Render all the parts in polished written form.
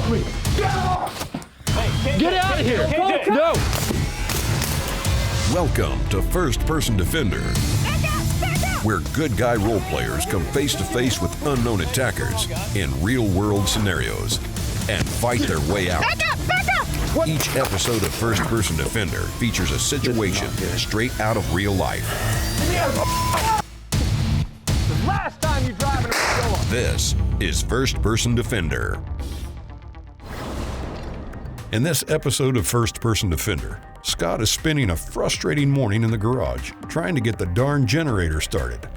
off me! Get off! Hey, get out of here! No! Welcome to First Person Defender, where good guy role players come face to face with unknown attackers in real-world scenarios and fight their way out. Each episode of First Person Defender features a situation straight out of real life. The last time you drive in a This is First Person Defender. In this episode of First Person Defender, Scott is spending a frustrating morning in the garage trying to get the darn generator started.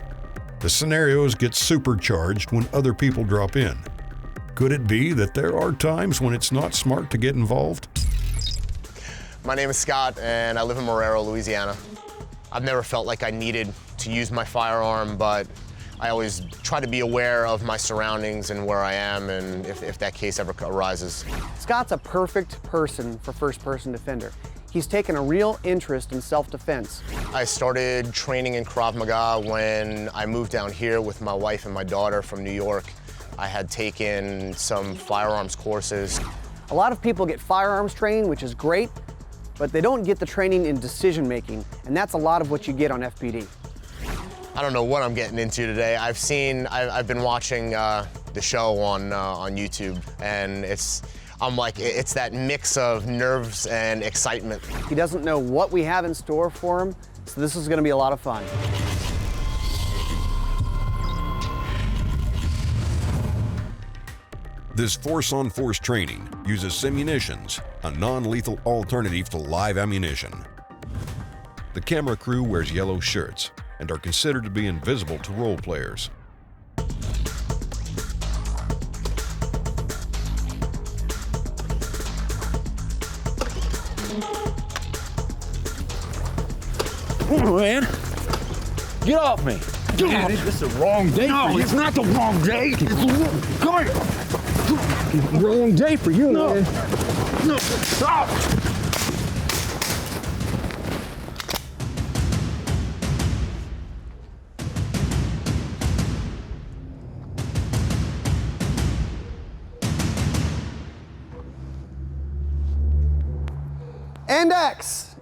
The scenarios get supercharged when other people drop in. Could it be that there are times when it's not smart to get involved? My name is Scott, and I live in Marrero, Louisiana. I've never felt like I needed to use my firearm, but I always try to be aware of my surroundings and where I am, and if that case ever arises. Scott's a perfect person for first-person defender. He's taken a real interest in self-defense. I started training in Krav Maga when I moved down here with my wife and my daughter from New York. I had taken some firearms courses. A lot of people get firearms training, which is great, but they don't get the training in decision-making, and that's a lot of what you get on FPD. I don't know what I'm getting into today. I've been watching the show on YouTube, and it's that mix of nerves and excitement. He doesn't know what we have in store for him, so this is gonna be a lot of fun. This force-on-force training uses Simunitions, a non-lethal alternative to live ammunition. The camera crew wears yellow shirts and are considered to be invisible to role players. Come on, man. Get off me. Get off. This is the wrong day. No, it's not the wrong day. Come here. Wrong day for you, man. No. Stop.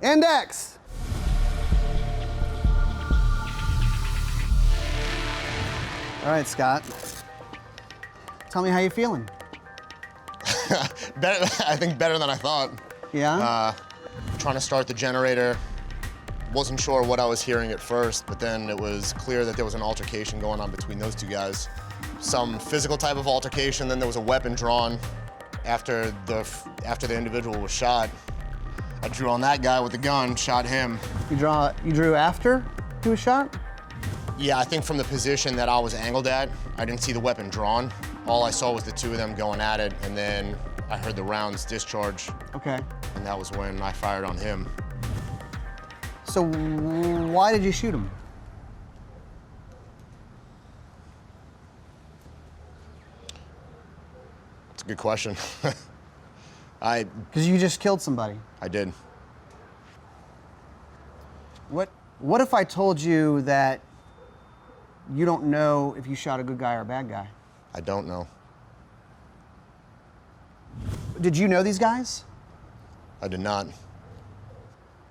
And X. All right, Scott. Tell me how you feeling. I think better than I thought. Yeah? Trying to start the generator. Wasn't sure what I was hearing at first, but then it was clear that there was an altercation going on between those two guys. Some physical type of altercation, then there was a weapon drawn after the individual was shot. I drew on that guy with the gun, shot him. You drew after he was shot? Yeah, I think from the position that I was angled at, I didn't see the weapon drawn. All I saw was the two of them going at it, and then I heard the rounds discharge. Okay. And that was when I fired on him. So why did you shoot him? It's a good question. Because you just killed somebody. I did. What if I told you that you don't know if you shot a good guy or a bad guy? I don't know. Did you know these guys? I did not.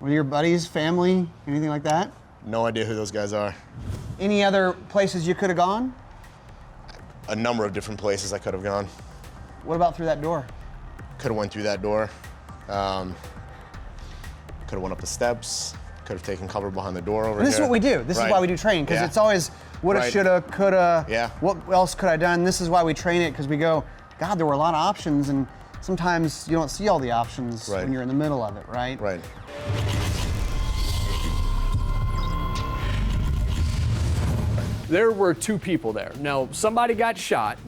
Were your buddies, family, anything like that? No idea who those guys are. Any other places you could have gone? A number of different places I could have gone. What about through that door? Could have went through that door. Could have went up the steps. Could have taken cover behind the door over This here. is what we do. This is why we do training, because it's always woulda, shoulda, coulda. Yeah. What else could I done? This is why we train it, because we go, God, there were a lot of options, and sometimes you don't see all the options when you're in the middle of it, right? Right. There were two people there. Now, somebody got shot.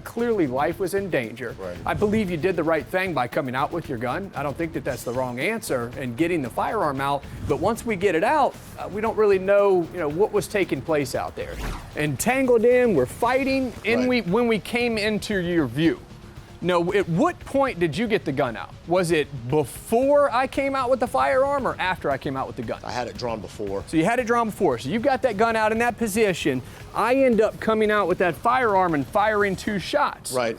Clearly, life was in danger. Right. I believe you did the right thing by coming out with your gun. I don't think that that's the wrong answer and getting the firearm out. But once we get it out, we don't really know, what was taking place out there. Entangled in, we're fighting, and when we came into your view. No, at what point did you get the gun out? Was it before I came out with the firearm or after I came out with the gun? I had it drawn before. So you had it drawn before. So you've got that gun out in that position. I end up coming out with that firearm and firing 2 shots. Right.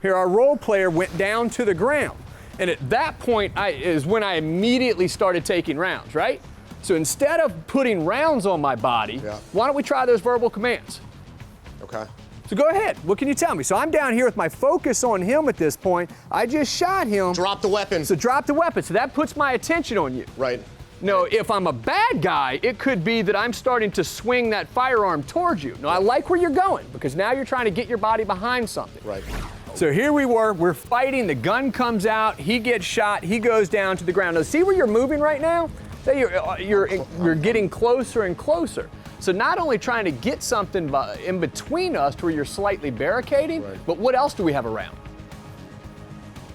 Here, our role player went down to the ground. And at that point is when I immediately started taking rounds, right? So instead of putting rounds on my body, why don't we try those verbal commands? Okay. So go ahead, what can you tell me? So I'm down here with my focus on him at this point. I just shot him. Drop the weapon. So drop the weapon, so that puts my attention on you. Right. No, if I'm a bad guy, it could be that I'm starting to swing that firearm towards you. Now, I like where you're going, because now you're trying to get your body behind something. Right. So here we're fighting, the gun comes out, he gets shot, he goes down to the ground. Now, see where you're moving right now? Say you're getting closer and closer. So not only trying to get something in between us to where you're slightly barricading, but what else do we have around?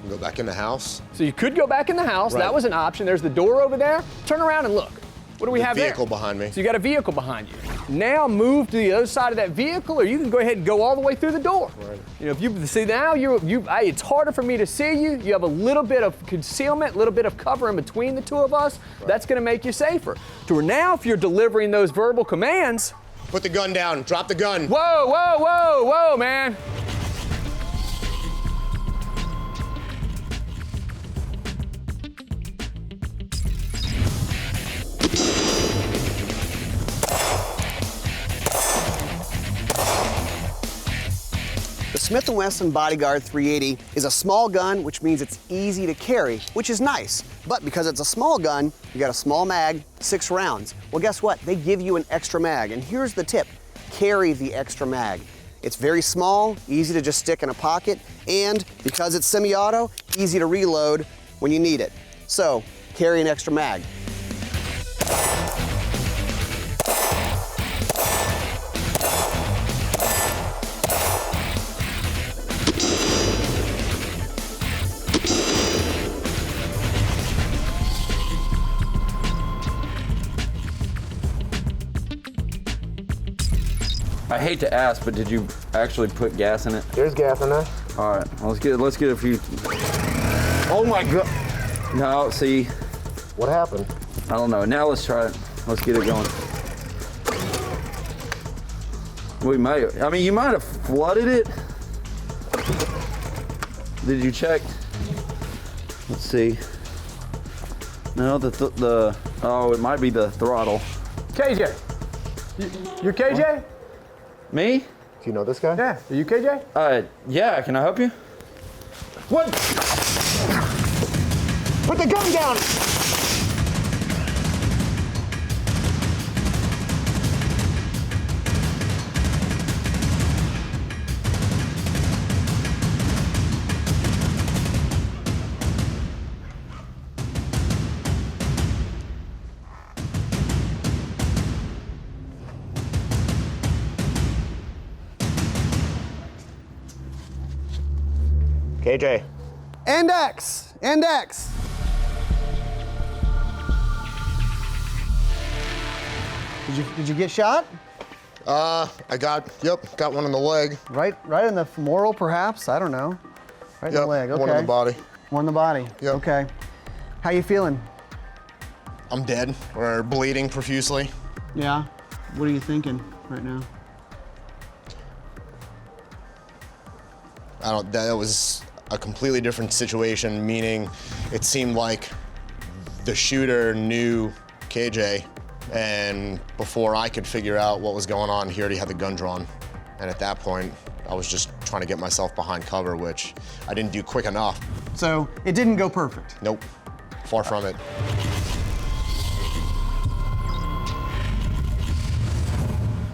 Go back in the house. So you could go back in the house. Right. That was an option. There's the door over there. Turn around and look. What do we have there? Vehicle behind me. So you got a vehicle behind you. Now move to the other side of that vehicle, or you can go ahead and go all the way through the door. Right. You know, if you see now, it's harder for me to see you. You have a little bit of concealment, a little bit of cover in between the two of us. Right. That's going to make you safer. To where now, if you're delivering those verbal commands, put the gun down. Drop the gun. Whoa, whoa, whoa, whoa, man. The Smith & Wesson Bodyguard 380 is a small gun, which means it's easy to carry, which is nice. But because it's a small gun, you got a small mag, 6 rounds. Well, guess what? They give you an extra mag, and here's the tip. Carry the extra mag. It's very small, easy to just stick in a pocket, and because it's semi-auto, easy to reload when you need it. So, carry an extra mag. I hate to ask, but did you actually put gas in it? There's gas in there. All right, let's get a few. Oh my God. No, see, What happened? I don't know. Now let's try it. Let's get it going. We might. I mean, you might have flooded it. Did you check? Let's see. No, oh, it might be the throttle. KJ. You're KJ? Me? Do you know this guy? Yeah. Are you KJ? Yeah. Can I help you? What? Put the gun down! KJ. And X, and X. Did you get shot? Got one in the leg. Right in the femoral, perhaps? I don't know. Right in the leg, okay. One in the body. One in the body, Yep. okay. How you feeling? I'm dead, or bleeding profusely. Yeah, what are you thinking right now? That was a completely different situation, meaning it seemed like the shooter knew KJ, and before I could figure out what was going on, he already had the gun drawn. And at that point, I was just trying to get myself behind cover, which I didn't do quick enough. So it didn't go perfect? Nope, far from it.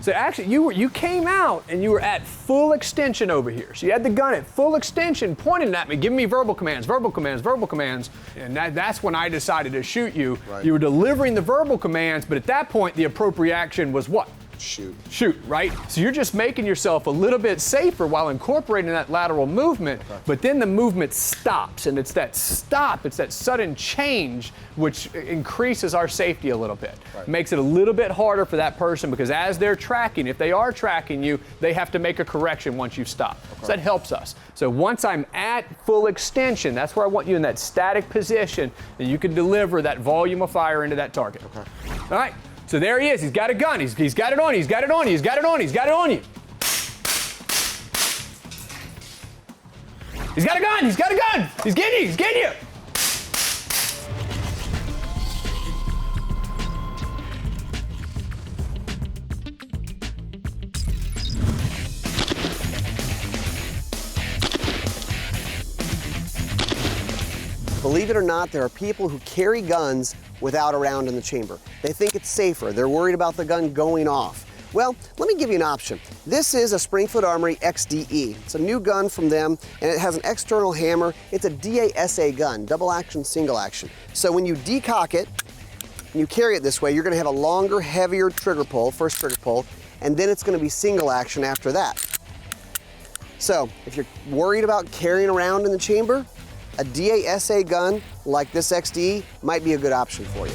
So actually, you came out and you were at full extension over here. So you had the gun at full extension pointing at me, giving me verbal commands, verbal commands, verbal commands. And that's when I decided to shoot you. Right. You were delivering the verbal commands, but at that point, the appropriate action was what? Shoot. Shoot, right? So you're just making yourself a little bit safer while incorporating that lateral movement, but then the movement stops, and it's that stop, it's that sudden change which increases our safety a little bit. Right. Makes it a little bit harder for that person because as they're tracking, if they are tracking you, they have to make a correction once you stop. Okay. So that helps us. So once I'm at full extension, that's where I want you in that static position, and you can deliver that volume of fire into that target. Okay. All right. So there he is. He's got a gun. He's got it on you. He's got it on you. He's got it on you. He's got it on you. He's got a gun! He's got a gun! He's getting you! He's getting you! Believe it or not, there are people who carry guns without a round in the chamber. They think it's safer. They're worried about the gun going off. Well, let me give you an option. This is a Springfield Armory XDE. It's a new gun from them, and it has an external hammer. It's a DASA gun, double action, single action. So when you decock it, and you carry it this way, you're gonna have a longer, heavier trigger pull, first trigger pull, and then it's gonna be single action after that. So if you're worried about carrying around in the chamber, a DASA gun like this XDE might be a good option for you.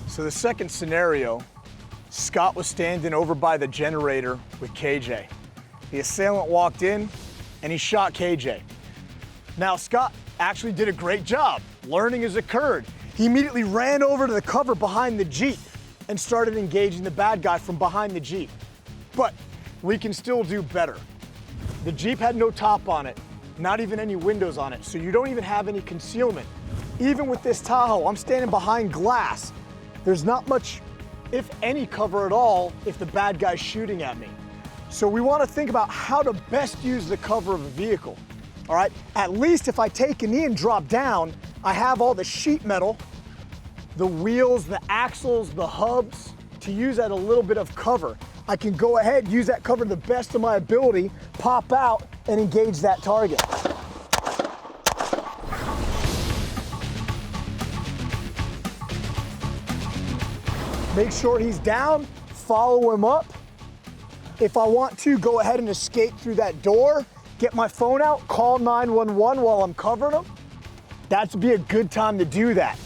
So the second scenario, Scott was standing over by the generator with KJ. The assailant walked in and he shot KJ. Now Scott actually did a great job. Learning has occurred. He immediately ran over to the cover behind the Jeep and started engaging the bad guy from behind the Jeep. But we can still do better. The Jeep had no top on it, not even any windows on it, so you don't even have any concealment. Even with this Tahoe, I'm standing behind glass. There's not much, if any, cover at all if the bad guy's shooting at me. So we want to think about how to best use the cover of a vehicle. All right, at least if I take a knee and drop down, I have all the sheet metal, the wheels, the axles, the hubs to use at a little bit of cover. I can go ahead, use that cover to the best of my ability, pop out and engage that target. Make sure he's down, follow him up. If I want to, go ahead and escape through that door, get my phone out, call 911 while I'm covering him. That'd be a good time to do that.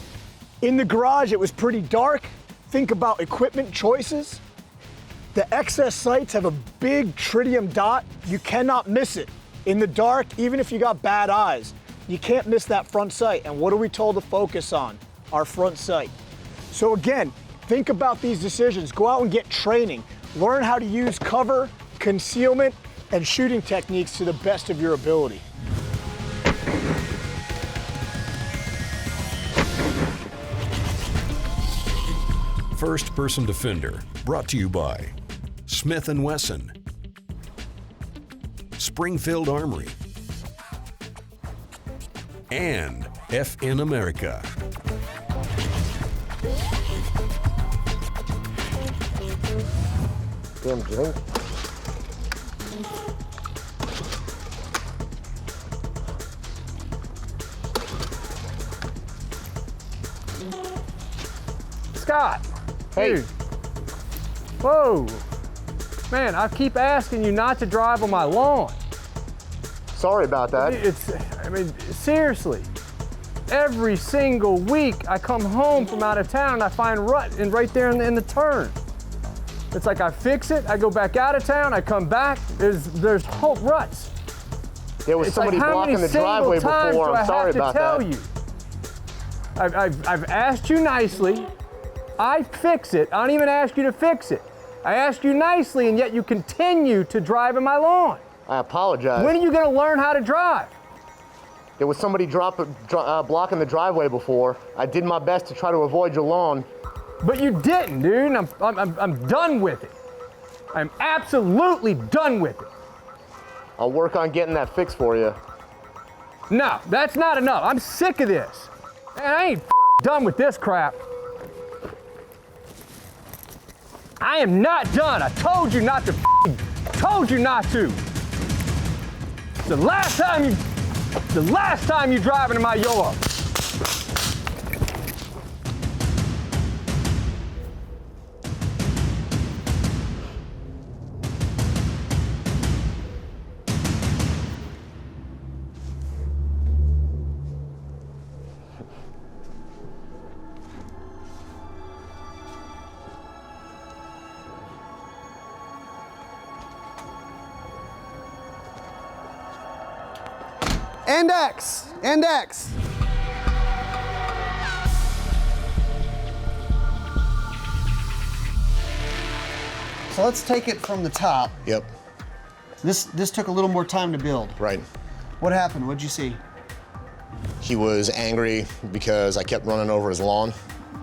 In the garage, it was pretty dark. Think about equipment choices. The excess sights have a big tritium dot. You cannot miss it. In the dark, even if you got bad eyes, you can't miss that front sight. And what are we told to focus on? Our front sight. So again, think about these decisions. Go out and get training. Learn how to use cover, concealment, and shooting techniques to the best of your ability. First Person Defender, brought to you by Smith & Wesson, Springfield Armory, and FN America. Damn drink. Scott. Hey. Dude. Whoa. Man, I keep asking you not to drive on my lawn. Sorry about that. I mean, seriously. Every single week I come home from out of town and I find rut right there in the turn. It's like I fix it, I go back out of town, I come back, there's whole ruts. There was It's somebody like, blocking the driveway before. I'm sorry about that. how many single times do I have to tell you? I've asked you nicely. I fix it. I don't even ask you to fix it. I asked you nicely, and yet you continue to drive in my lawn. I apologize. When are you going to learn how to drive? There was somebody blocking the driveway before. I did my best to try to avoid your lawn. But you didn't, dude. I'm done with it. I'm absolutely done with it. I'll work on getting that fixed for you. No, that's not enough. I'm sick of this. Man, I ain't done with this crap. I am not done. I told you not to. Told you not to. The last time you driving in my yard. Index, index. So let's take it from the top. Yep, This took a little more time to build. right. What happened? What'd you see? He was angry because I kept running over his lawn.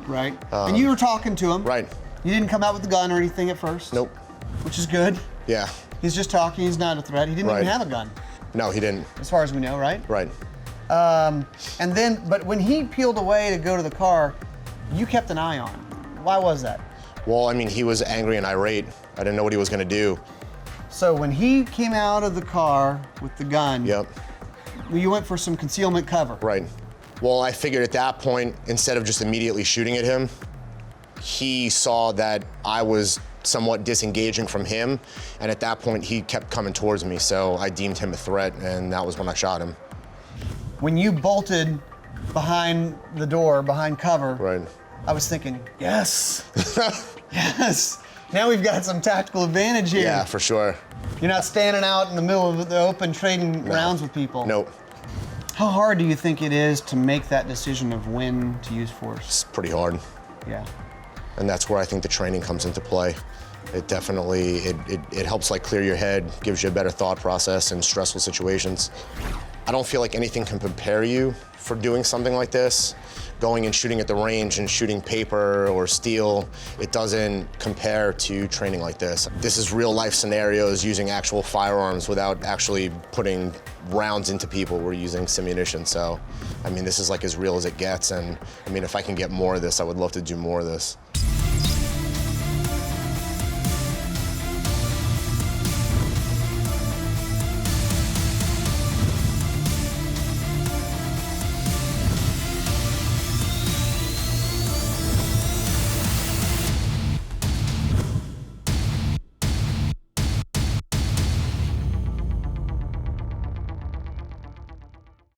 Right. And you were talking to him. Right. You didn't come out with the gun or anything at first? Nope. Which is good. Yeah. He's just talking, he's not a threat. He didn't even Right. have a gun, No, he didn't. as far as we know, right? Right. And then, but when he peeled away to go to the car, you kept an eye on him. Why was that? Well, I mean, he was angry and irate. I didn't know what he was gonna do. So when he came out of the car with the gun, Yep. you went for some concealment cover. Right. Well, I figured at that point, instead of just immediately shooting at him, he saw that I was somewhat disengaging from him, and at that point, he kept coming towards me, so I deemed him a threat, and that was when I shot him. When you bolted behind the door, behind cover, Right. I was thinking, yes, yes. Now we've got some tactical advantage here. Yeah, for sure. You're not standing out in the middle of the open trading rounds with people. Nope. How hard do you think it is to make that decision of when to use force? It's pretty hard, Yeah. and that's where I think the training comes into play. It definitely, it helps like clear your head, gives you a better thought process in stressful situations. I don't feel like anything can prepare you for doing something like this. Going and shooting at the range and shooting paper or steel, it doesn't compare to training like this. This is real life scenarios using actual firearms without actually putting rounds into people. We're using Simunition, so I mean, this is like as real as it gets, and I mean, if I can get more of this, I would love to do more of this.